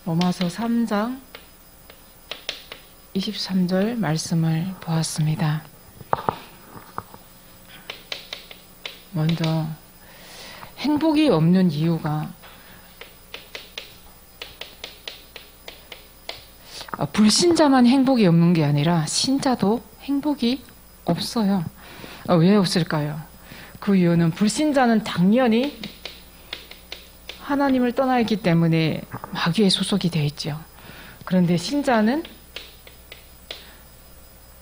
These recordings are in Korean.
로마서 3장 23절 말씀을 보았습니다. 먼저 행복이 없는 이유가 불신자만 행복이 없는 게 아니라 신자도 행복이 없어요. 왜 없을까요? 그 이유는 불신자는 당연히 하나님을 떠나 있기 때문에 마귀에 소속이 되어 있죠. 그런데 신자는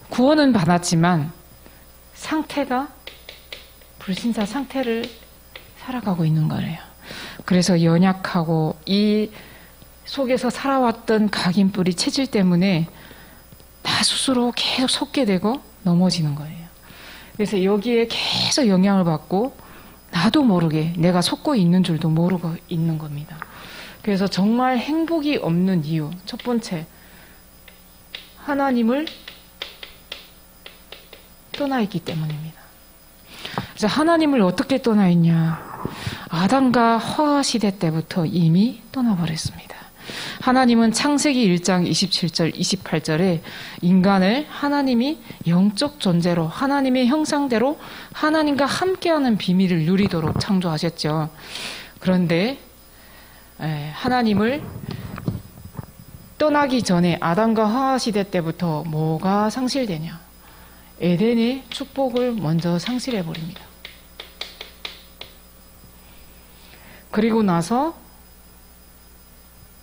구원은 받았지만 상태가 불신자 상태를 살아가고 있는 거예요. 그래서 연약하고 이 속에서 살아왔던 각인뿌리 체질 때문에 나 스스로 계속 속게 되고 넘어지는 거예요. 그래서 여기에 계속 영향을 받고 나도 모르게 내가 속고 있는 줄도 모르고 있는 겁니다. 그래서 정말 행복이 없는 이유, 첫 번째, 하나님을 떠나 있기 때문입니다. 그래서 하나님을 어떻게 떠나 있냐? 아담과 허와 시대 때부터 이미 떠나버렸습니다. 하나님은 창세기 1장 27절, 28절에 인간을 하나님이 영적 존재로 하나님의 형상대로 하나님과 함께하는 비밀을 누리도록 창조하셨죠. 그런데 하나님을 떠나기 전에 아담과 하와 시대 때부터 뭐가 상실되냐? 에덴의 축복을 먼저 상실해버립니다. 그리고 나서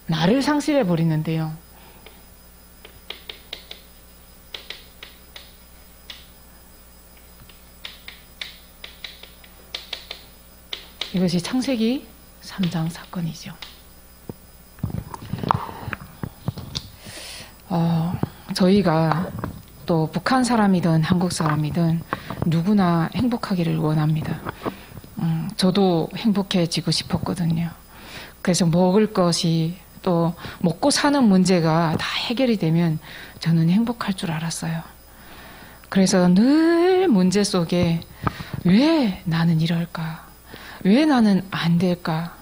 나를 상실해버리는데요. 이것이 창세기 3장 사건이죠. 저희가 또 북한 사람이든 한국 사람이든 누구나 행복하기를 원합니다. 저도 행복해지고 싶었거든요. 그래서 먹을 것이 또 먹고 사는 문제가 다 해결이 되면 저는 행복할 줄 알았어요. 그래서 늘 문제 속에 왜 나는 이럴까? 왜 나는 안 될까?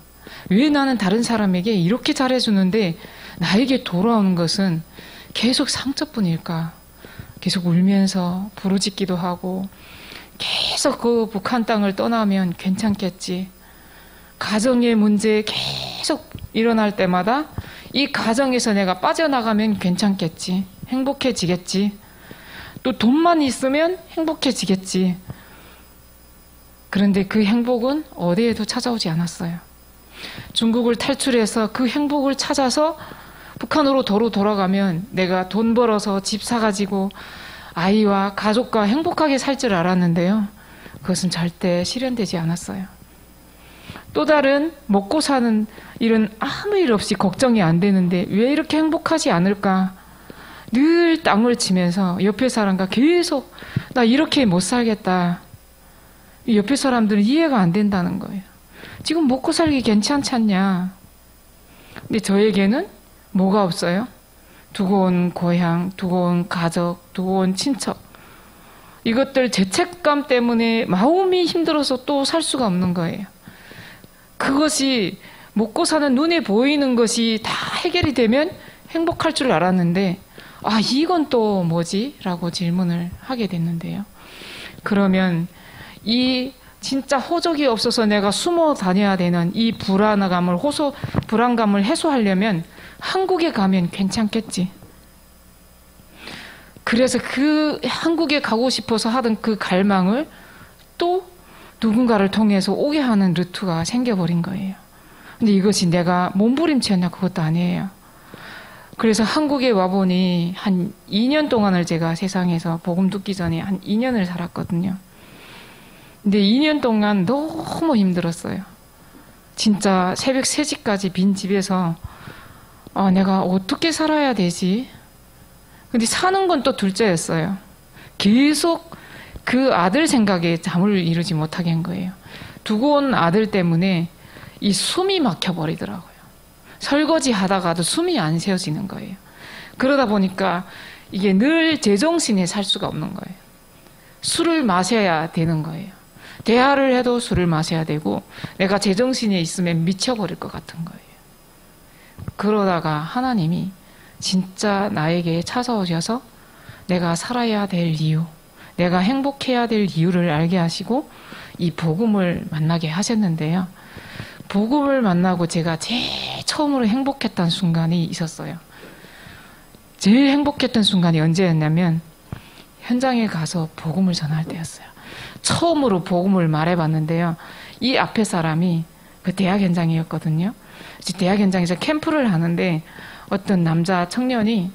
왜 나는 다른 사람에게 이렇게 잘해주는데 나에게 돌아오는 것은 계속 상처뿐일까? 계속 울면서 부르짖기도 하고 계속 그 북한 땅을 떠나면 괜찮겠지. 가정의 문제 계속 일어날 때마다 이 가정에서 내가 빠져나가면 괜찮겠지. 행복해지겠지. 또 돈만 있으면 행복해지겠지. 그런데 그 행복은 어디에도 찾아오지 않았어요. 중국을 탈출해서 그 행복을 찾아서 북한으로 도로 돌아가면 내가 돈 벌어서 집 사가지고 아이와 가족과 행복하게 살 줄 알았는데요. 그것은 절대 실현되지 않았어요. 또 다른 먹고 사는 일은 아무 일 없이 걱정이 안 되는데 왜 이렇게 행복하지 않을까? 늘 땅을 치면서 옆에 사람과 계속 나 이렇게 못 살겠다. 옆에 사람들은 이해가 안 된다는 거예요. 지금 먹고 살기 괜찮지 않냐? 근데 저에게는 뭐가 없어요? 두고 온 고향, 두고 온 가족, 두고 온 친척. 이것들 죄책감 때문에 마음이 힘들어서 또 살 수가 없는 거예요. 그것이 먹고 사는 눈에 보이는 것이 다 해결이 되면 행복할 줄 알았는데 이건 또 뭐지? 라고 질문을 하게 됐는데요. 그러면 이 진짜 호적이 없어서 내가 숨어 다녀야 되는 이 불안감을 해소하려면 한국에 가면 괜찮겠지. 그래서 그 한국에 가고 싶어서 하던 그 갈망을 또 누군가를 통해서 오게 하는 루트가 생겨버린 거예요. 근데 이것이 내가 몸부림치였냐? 그것도 아니에요. 그래서 한국에 와보니 한 2년 동안을 제가 세상에서 복음 듣기 전에 한 2년을 살았거든요. 근데 2년 동안 너무 힘들었어요. 진짜 새벽 3시까지 빈 집에서 내가 어떻게 살아야 되지? 근데 사는 건 또 둘째였어요. 계속 그 아들 생각에 잠을 이루지 못하게 한 거예요. 두고 온 아들 때문에 이 숨이 막혀버리더라고요. 설거지 하다가도 숨이 안 쉬어지는 거예요. 그러다 보니까 이게 늘 제정신에 살 수가 없는 거예요. 술을 마셔야 되는 거예요. 대화를 해도 술을 마셔야 되고 내가 제정신에 있으면 미쳐버릴 것 같은 거예요. 그러다가 하나님이 진짜 나에게 찾아오셔서 내가 살아야 될 이유, 내가 행복해야 될 이유를 알게 하시고 이 복음을 만나게 하셨는데요. 복음을 만나고 제가 제일 처음으로 행복했던 순간이 있었어요. 제일 행복했던 순간이 언제였냐면 현장에 가서 복음을 전할 때였어요. 처음으로 복음을 말해봤는데요. 이 앞에 사람이 그 대학 현장이었거든요. 대학 현장에서 캠프를 하는데 어떤 남자 청년이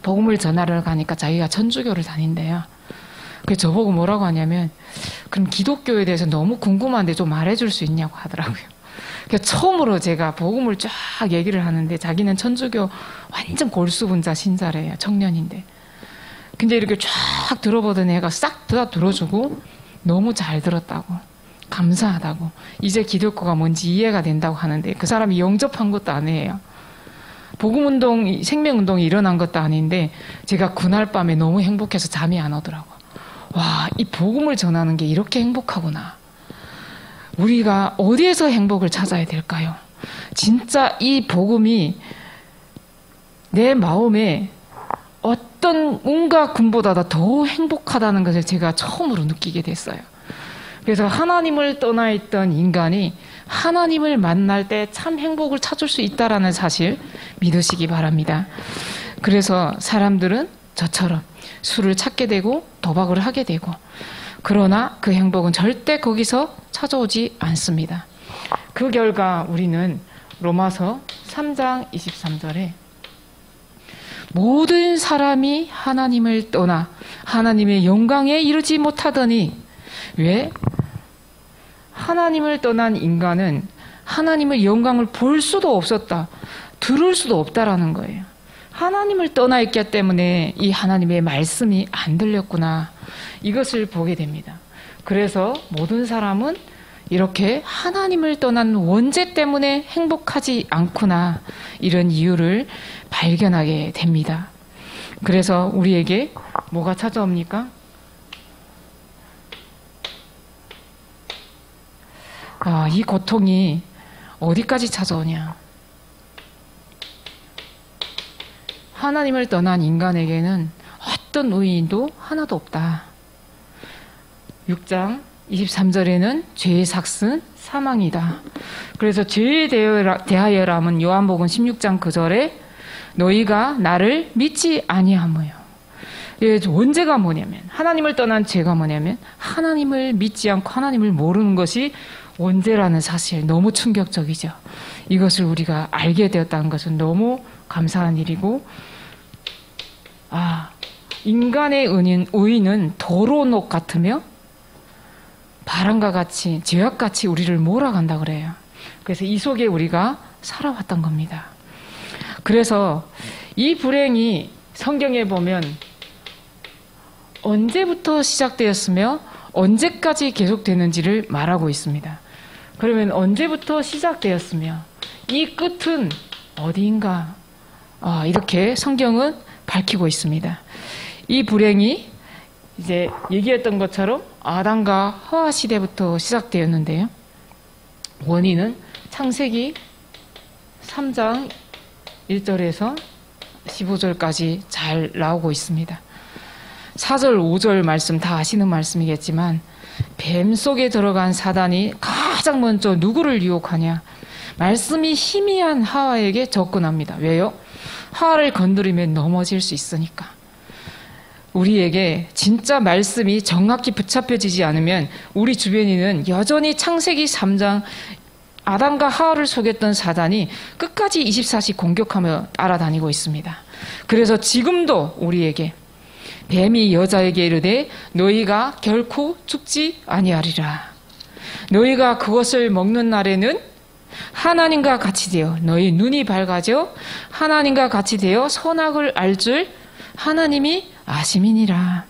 복음을 전하러 가니까 자기가 천주교를 다닌대요. 그래서 저보고 뭐라고 하냐면 그럼 기독교에 대해서 너무 궁금한데 좀 말해줄 수 있냐고 하더라고요. 그래서 처음으로 제가 복음을 쫙 얘기를 하는데 자기는 천주교 완전 골수분자 신자래요. 청년인데. 근데 이렇게 쫙 들어보던 애가 싹 다 들어주고 너무 잘 들었다고, 감사하다고, 이제 기독교가 뭔지 이해가 된다고 하는데 그 사람이 영접한 것도 아니에요. 복음운동, 생명운동이 일어난 것도 아닌데 제가 그날 밤에 너무 행복해서 잠이 안 오더라고요. 와, 이 복음을 전하는 게 이렇게 행복하구나. 우리가 어디에서 행복을 찾아야 될까요? 진짜 이 복음이 내 마음에 어떤 온갖 군보다 더 행복하다는 것을 제가 처음으로 느끼게 됐어요. 그래서 하나님을 떠나 있던 인간이 하나님을 만날 때 참 행복을 찾을 수 있다는 사실 믿으시기 바랍니다. 그래서 사람들은 저처럼 술을 찾게 되고 도박을 하게 되고, 그러나 그 행복은 절대 거기서 찾아오지 않습니다. 그 결과 우리는 로마서 3장 23절에 모든 사람이 하나님을 떠나 하나님의 영광에 이르지 못하더니, 왜? 하나님을 떠난 인간은 하나님의 영광을 볼 수도 없었다, 들을 수도 없다라는 거예요. 하나님을 떠나 있기 때문에 이 하나님의 말씀이 안 들렸구나, 이것을 보게 됩니다. 그래서 모든 사람은 이렇게 하나님을 떠난 원죄 때문에 행복하지 않구나, 이런 이유를 발견하게 됩니다. 그래서 우리에게 뭐가 찾아옵니까? 이 고통이 어디까지 찾아오냐? 하나님을 떠난 인간에게는 어떤 의인도 하나도 없다. 6장 23절에는 죄의 삭은 사망이다. 그래서 죄에 대하여라면 요한복음 16장 9절에 너희가 나를 믿지 아니하며요. 원죄가 뭐냐면, 하나님을 떠난 죄가 뭐냐면 하나님을 믿지 않고 하나님을 모르는 것이 원죄라는 사실, 너무 충격적이죠. 이것을 우리가 알게 되었다는 것은 너무 감사한 일이고, 인간의 의인은 더러운 옷 같으며 바람과 같이, 죄악같이 우리를 몰아간다 그래요. 그래서 이 속에 우리가 살아왔던 겁니다. 그래서 이 불행이 성경에 보면 언제부터 시작되었으며 언제까지 계속되는지를 말하고 있습니다. 그러면 언제부터 시작되었으며 이 끝은 어디인가? 이렇게 성경은 밝히고 있습니다. 이 불행이 이제 얘기했던 것처럼 아담과 하와 시대부터 시작되었는데요. 원인은 창세기 3장 1절에서 15절까지 잘 나오고 있습니다. 4절, 5절 말씀 다 아시는 말씀이겠지만, 뱀 속에 들어간 사단이 가장 먼저 누구를 유혹하냐? 말씀이 희미한 하와에게 접근합니다. 왜요? 하와를 건드리면 넘어질 수 있으니까. 우리에게 진짜 말씀이 정확히 붙잡혀지지 않으면 우리 주변에는 여전히 창세기 3장 아담과 하와를 속였던 사단이 끝까지 24시 공격하며 따라다니고 있습니다. 그래서 지금도 우리에게 뱀이 여자에게 이르되 너희가 결코 죽지 아니하리라. 너희가 그것을 먹는 날에는 하나님과 같이 되어 너희 눈이 밝아져 하나님과 같이 되어 선악을 알 줄 하나님이 아심이니라.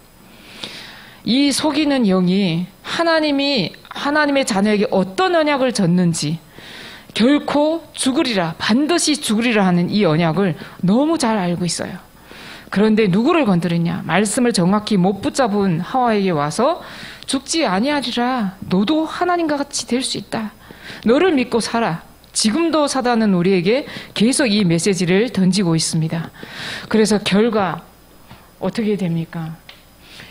이 속이는 영이 하나님이 하나님의 자녀에게 어떤 언약을 줬는지, 결코 죽으리라, 반드시 죽으리라 하는 이 언약을 너무 잘 알고 있어요. 그런데 누구를 건드리냐? 말씀을 정확히 못 붙잡은 하와에게 와서 죽지 아니하리라. 너도 하나님과 같이 될 수 있다. 너를 믿고 살아. 지금도 사단은 우리에게 계속 이 메시지를 던지고 있습니다. 그래서 결과 어떻게 됩니까?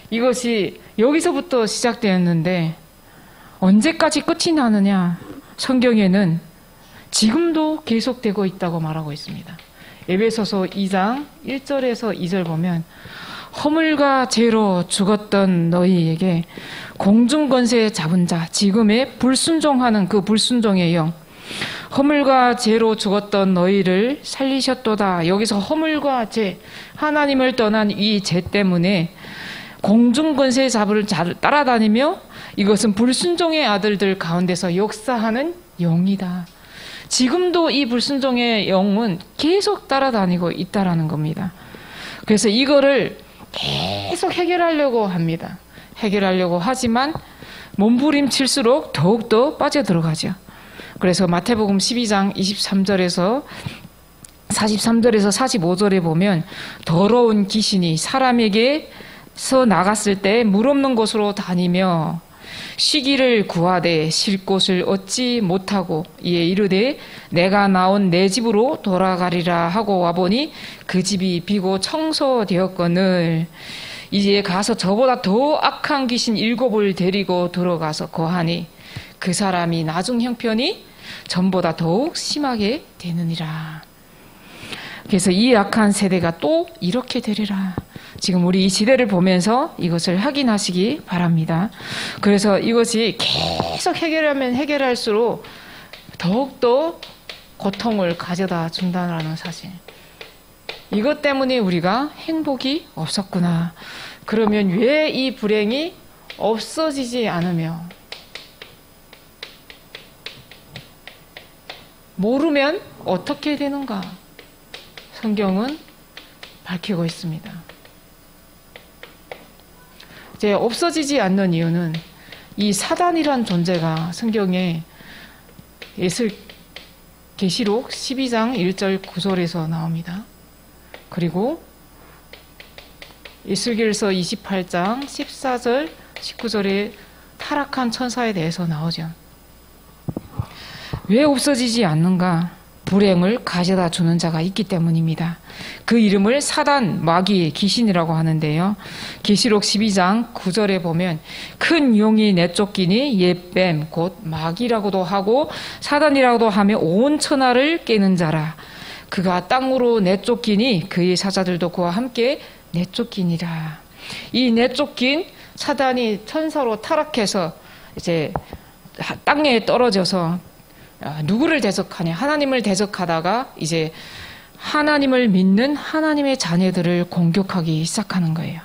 이것이 여기서부터 시작되었는데 언제까지 끝이 나느냐? 성경에는 지금도 계속되고 있다고 말하고 있습니다. 에베소서 2장 1절에서 2절 보면 허물과 죄로 죽었던 너희에게 공중권세 잡은 자, 지금의 불순종하는 그 불순종의 영, 허물과 죄로 죽었던 너희를 살리셨도다. 여기서 허물과 죄, 하나님을 떠난 이 죄 때문에 공중권세 잡을 자를 따라다니며 이것은 불순종의 아들들 가운데서 역사하는 영이다. 지금도 이 불순종의 영은 계속 따라다니고 있다라는 겁니다. 그래서 이거를 계속 해결하려고 합니다. 해결하려고 하지만 몸부림칠수록 더욱더 빠져들어가죠. 그래서 마태복음 12장 23절에서 43절에서 45절에 보면 더러운 귀신이 사람에게서 나갔을 때 물 없는 곳으로 다니며 쉬기를 구하되 쉴 곳을 얻지 못하고 이에 이르되 내가 나온 내 집으로 돌아가리라 하고 와보니 그 집이 비고 청소되었거늘 이제 가서 저보다 더 악한 귀신 7을 데리고 들어가서 거하니 그 사람이 나중 형편이 전보다 더욱 심하게 되느니라. 그래서 이 악한 세대가 또 이렇게 되리라. 지금 우리 이 시대를 보면서 이것을 확인하시기 바랍니다. 그래서 이것이 계속 해결하면 해결할수록 더욱더 고통을 가져다 준다는 사실. 이것 때문에 우리가 행복이 없었구나. 그러면 왜 이 불행이 없어지지 않으며 모르면 어떻게 되는가? 성경은 밝히고 있습니다. 이제 없어지지 않는 이유는 이 사단이란 존재가 성경에 계시록 12장 1절 9절에서 나옵니다. 그리고 에스겔서 28장 14절 19절에 타락한 천사에 대해서 나오죠. 왜 없어지지 않는가? 불행을 가져다 주는 자가 있기 때문입니다. 그 이름을 사단, 마귀, 귀신이라고 하는데요. 계시록 12장 9절에 보면 큰 용이 내쫓기니 옛뱀 곧 마귀라고도 하고 사단이라고도 하며 온 천하를 깨는 자라. 그가 땅으로 내쫓기니 그의 사자들도 그와 함께 내쫓기니라. 이 내쫓긴 사단이 천사로 타락해서 이제 땅에 떨어져서 누구를 대적하냐? 하나님을 대적하다가 이제 하나님을 믿는 하나님의 자녀들을 공격하기 시작하는 거예요.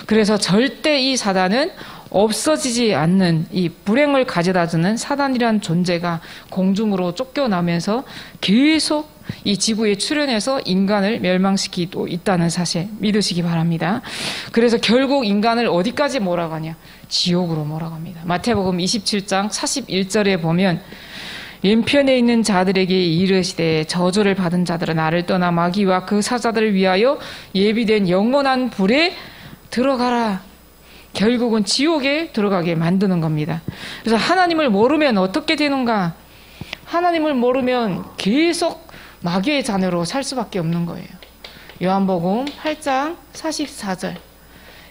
그래서 절대 이 사단은 없어지지 않는 이 불행을 가져다주는 사단이란 존재가 공중으로 쫓겨나면서 계속 이 지구에 출현해서 인간을 멸망시키고 있다는 사실 믿으시기 바랍니다. 그래서 결국 인간을 어디까지 몰아가냐? 지옥으로 몰아갑니다. 마태복음 27장 41절에 보면 왼편에 있는 자들에게 이르시되 저주를 받은 자들은 나를 떠나 마귀와 그 사자들을 위하여 예비된 영원한 불에 들어가라. 결국은 지옥에 들어가게 만드는 겁니다. 그래서 하나님을 모르면 어떻게 되는가? 하나님을 모르면 계속 마귀의 자녀로 살 수밖에 없는 거예요. 요한복음 8장 44절.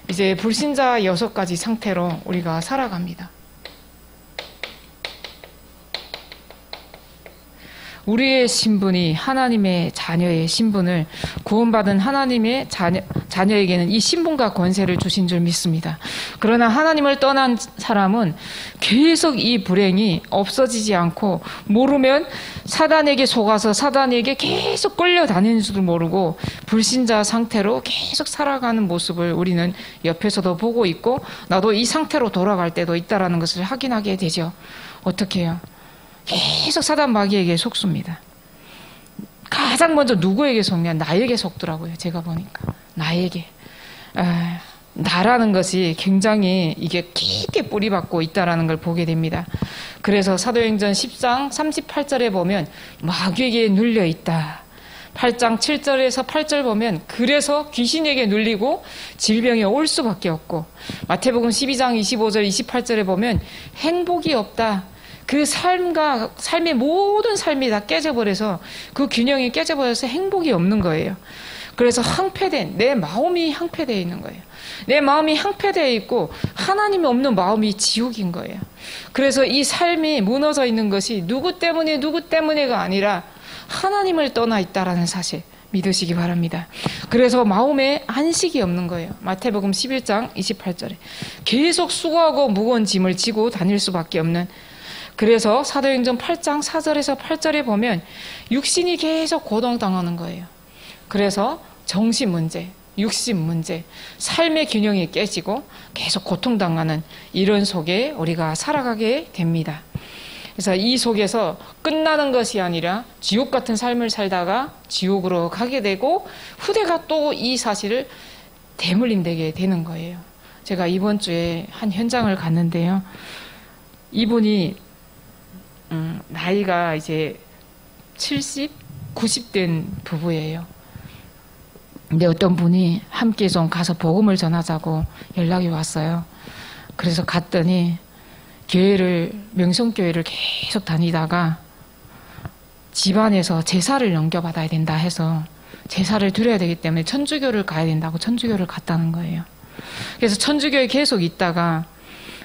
이제 불신자 6가지 상태로 우리가 살아갑니다. 우리의 신분이 하나님의 자녀의 신분을 구원받은 하나님의 자녀에게는 이 신분과 권세를 주신 줄 믿습니다. 그러나 하나님을 떠난 사람은 계속 이 불행이 없어지지 않고 모르면 사단에게 속아서 사단에게 계속 끌려다니는 줄도 모르고 불신자 상태로 계속 살아가는 모습을 우리는 옆에서도 보고 있고 나도 이 상태로 돌아갈 때도 있다는 것을 확인하게 되죠. 어떻게 해요? 계속 사단 마귀에게 속습니다. 가장 먼저 누구에게 속냐? 나에게 속더라고요. 제가 보니까 나에게 나라는 것이 굉장히 이게 깊게 뿌리박고 있다라는 걸 보게 됩니다. 그래서 사도행전 10장 38절에 보면 마귀에게 눌려 있다. 8장 7절에서 8절 보면 그래서 귀신에게 눌리고 질병이 올 수밖에 없고 마태복음 12장 25절 28절에 보면 행복이 없다. 그 삶의 모든 삶이 다 깨져버려서 그 균형이 깨져버려서 행복이 없는 거예요. 그래서 내 마음이 항폐되어 있는 거예요. 내 마음이 항폐되어 있고 하나님이 없는 마음이 지옥인 거예요. 그래서 이 삶이 무너져 있는 것이 누구 때문에가 아니라 하나님을 떠나 있다라는 사실 믿으시기 바랍니다. 그래서 마음에 안식이 없는 거예요. 마태복음 11장 28절에 계속 수고하고 무거운 짐을 지고 다닐 수밖에 없는, 그래서 사도행전 8장 4절에서 8절에 보면 육신이 계속 고통당하는 거예요. 그래서 정신 문제, 육신 문제, 삶의 균형이 깨지고 계속 고통당하는 이런 속에 우리가 살아가게 됩니다. 그래서 이 속에서 끝나는 것이 아니라 지옥 같은 삶을 살다가 지옥으로 가게 되고 후대가 또 이 사실을 대물림되게 되는 거예요. 제가 이번 주에 한 현장을 갔는데요. 이분이 나이가 이제 70, 90 된 부부예요. 근데 어떤 분이 함께 좀 가서 복음을 전하자고 연락이 왔어요. 그래서 갔더니 명성교회를 계속 다니다가 집안에서 제사를 넘겨받아야 된다 해서 제사를 드려야 되기 때문에 천주교를 가야 된다고 천주교를 갔다는 거예요. 그래서 천주교에 계속 있다가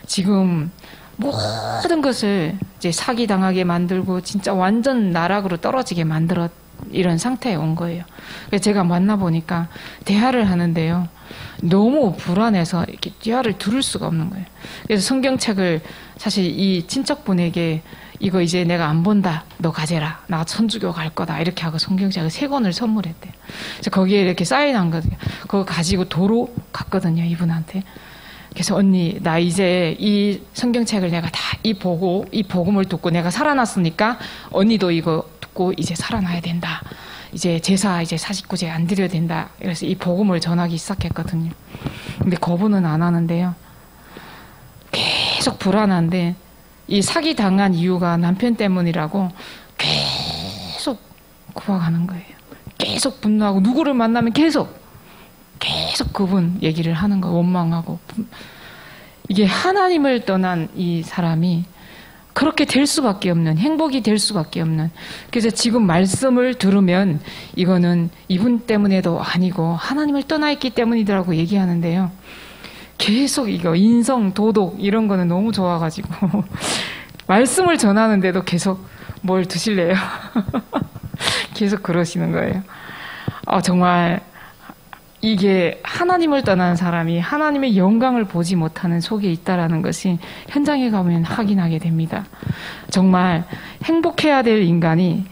지금 모든 것을 이제 사기당하게 만들고 진짜 완전 나락으로 떨어지게 만들어 이런 상태에 온 거예요. 그래서 제가 만나보니까 대화를 하는데요. 너무 불안해서 이렇게 대화를 들을 수가 없는 거예요. 그래서 성경책을 사실 이 친척분에게 이거 이제 내가 안 본다. 너 가져라. 나 천주교 갈 거다. 이렇게 하고 성경책을 3권을 선물했대요. 그래서 거기에 이렇게 사인한 거거든요. 그거 가지고 도로 갔거든요. 이분한테. 그래서 언니 나 이제 이 성경책을 내가 다 이 복음을 듣고 내가 살아났으니까 언니도 이거 듣고 이제 살아나야 된다. 이제 제사 이제 49제 안 드려야 된다. 그래서 이 복음을 전하기 시작했거든요. 근데 거부는 안 하는데요. 계속 불안한데 이 사기 당한 이유가 남편 때문이라고 계속 구박하는 거예요. 계속 분노하고 누구를 만나면 계속 그분 얘기를 하는 거 원망하고. 이게 하나님을 떠난 이 사람이 그렇게 될 수밖에 없는, 행복이 될 수밖에 없는. 그래서 지금 말씀을 들으면 이거는 이분 때문에도 아니고 하나님을 떠나 있기 때문이더라고 얘기하는데요. 계속 이거 인성, 도덕 이런 거는 너무 좋아가지고 말씀을 전하는데도 계속 뭘 드실래요? 계속 그러시는 거예요. 정말 이게 하나님을 떠난 사람이 하나님의 영광을 보지 못하는 속에 있다라는 것이 현장에 가면 확인하게 됩니다. 정말 행복해야 될 인간이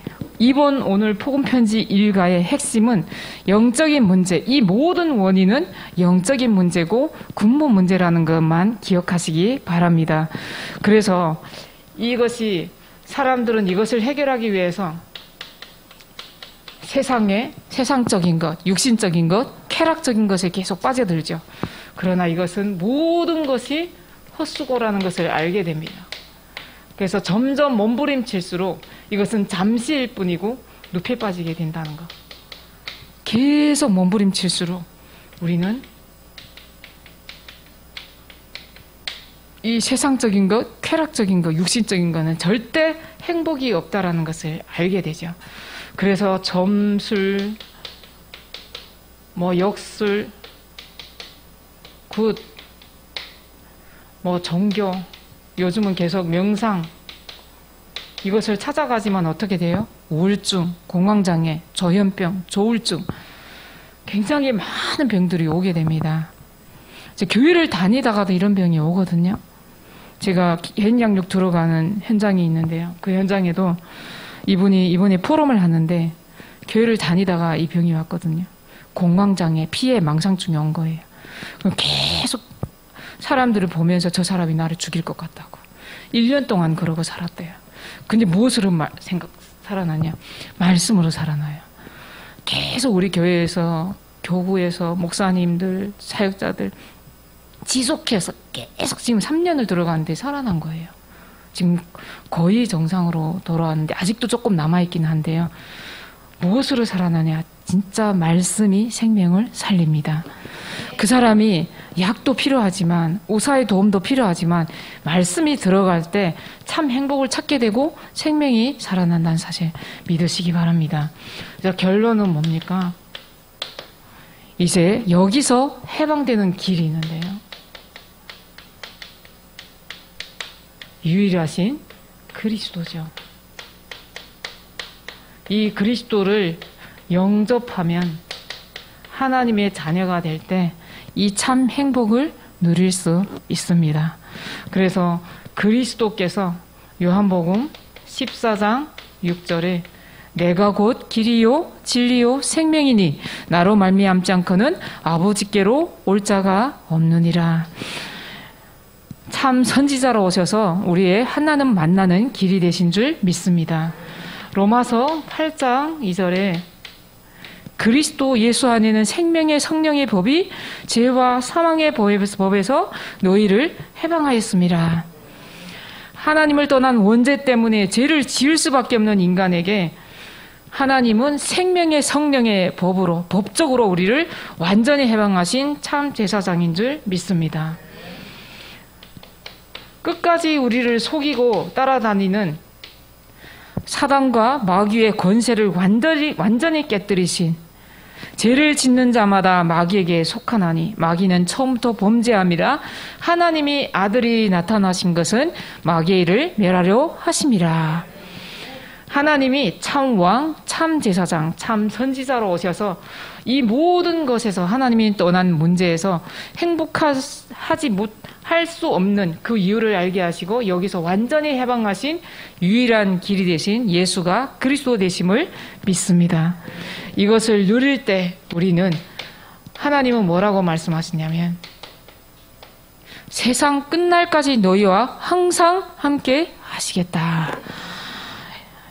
오늘 복음편지 일가의 핵심은 영적인 문제, 이 모든 원인은 영적인 문제고 근본 문제라는 것만 기억하시기 바랍니다. 그래서 사람들은 이것을 해결하기 위해서 세상적인 것, 육신적인 것, 쾌락적인 것에 계속 빠져들죠. 그러나 이것은 모든 것이 헛수고라는 것을 알게 됩니다. 그래서 점점 몸부림칠수록 이것은 잠시일 뿐이고 늪에 빠지게 된다는 것. 계속 몸부림칠수록 우리는 이 세상적인 것, 쾌락적인 것, 육신적인 것은 절대 행복이 없다라는 것을 알게 되죠. 그래서 점술, 역술, 굿, 종교, 요즘은 계속 명상, 이것을 찾아가지만 어떻게 돼요? 우울증, 공황장애, 조현병, 조울증, 굉장히 많은 병들이 오게 됩니다. 이제 교회를 다니다가도 이런 병이 오거든요. 제가 현장육 들어가는 현장이 있는데요. 그 현장에도 이분이 이번에 포럼을 하는데 교회를 다니다가 이 병이 왔거든요. 공황장애, 피해, 망상증이 온 거예요. 그럼 계속 사람들을 보면서 저 사람이 나를 죽일 것 같다고 1년 동안 그러고 살았대요. 근데 무엇으로 살아나냐? 말씀으로 살아나요. 계속 우리 교회에서, 교구에서 목사님들, 사역자들 지속해서 계속 지금 3년을 들어가는데 살아난 거예요. 지금 거의 정상으로 돌아왔는데 아직도 조금 남아있긴 한데요. 무엇으로 살아나냐? 진짜 말씀이 생명을 살립니다. 그 사람이 약도 필요하지만 의사의 도움도 필요하지만 말씀이 들어갈 때 참 행복을 찾게 되고 생명이 살아난다는 사실 믿으시기 바랍니다. 결론은 뭡니까? 이제 여기서 해방되는 길이 있는데요. 유일하신 그리스도죠. 이 그리스도를 영접하면 하나님의 자녀가 될 때 이 참 행복을 누릴 수 있습니다. 그래서 그리스도께서 요한복음 14장 6절에 내가 곧 길이요 진리요 생명이니 나로 말미암지 않고는 아버지께로 올 자가 없느니라. 참 선지자로 오셔서 우리의 하나님 만나는 길이 되신 줄 믿습니다. 로마서 8장 2절에 그리스도 예수 안에는 생명의 성령의 법이 죄와 사망의 법에서 너희를 해방하였습니다. 하나님을 떠난 원죄 때문에 죄를 지을 수밖에 없는 인간에게 하나님은 생명의 성령의 법으로 법적으로 우리를 완전히 해방하신 참 제사장인 줄 믿습니다. 끝까지 우리를 속이고 따라다니는 사단과 마귀의 권세를 완전히 깨뜨리신 죄를 짓는 자마다 마귀에게 속하나니 마귀는 처음부터 범죄함이라 하나님이 아들이 나타나신 것은 마귀의 일을 멸하려 하심이라. 하나님이 참 왕, 참 제사장, 참 선지자로 오셔서 이 모든 것에서 하나님이 떠난 문제에서 행복하지 못할 수 없는 그 이유를 알게 하시고 여기서 완전히 해방하신 유일한 길이 되신 예수가 그리스도 되심을 믿습니다. 이것을 누릴 때 우리는 하나님은 뭐라고 말씀하시냐면 세상 끝날까지 너희와 항상 함께 하시겠다.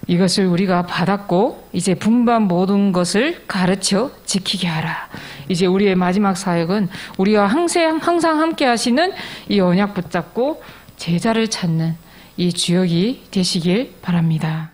이것을 우리가 받았고 이제 분반 모든 것을 가르쳐 지키게 하라. 이제 우리의 마지막 사역은 우리와 항상 함께 하시는 이 언약 붙잡고 제자를 찾는 이 주역이 되시길 바랍니다.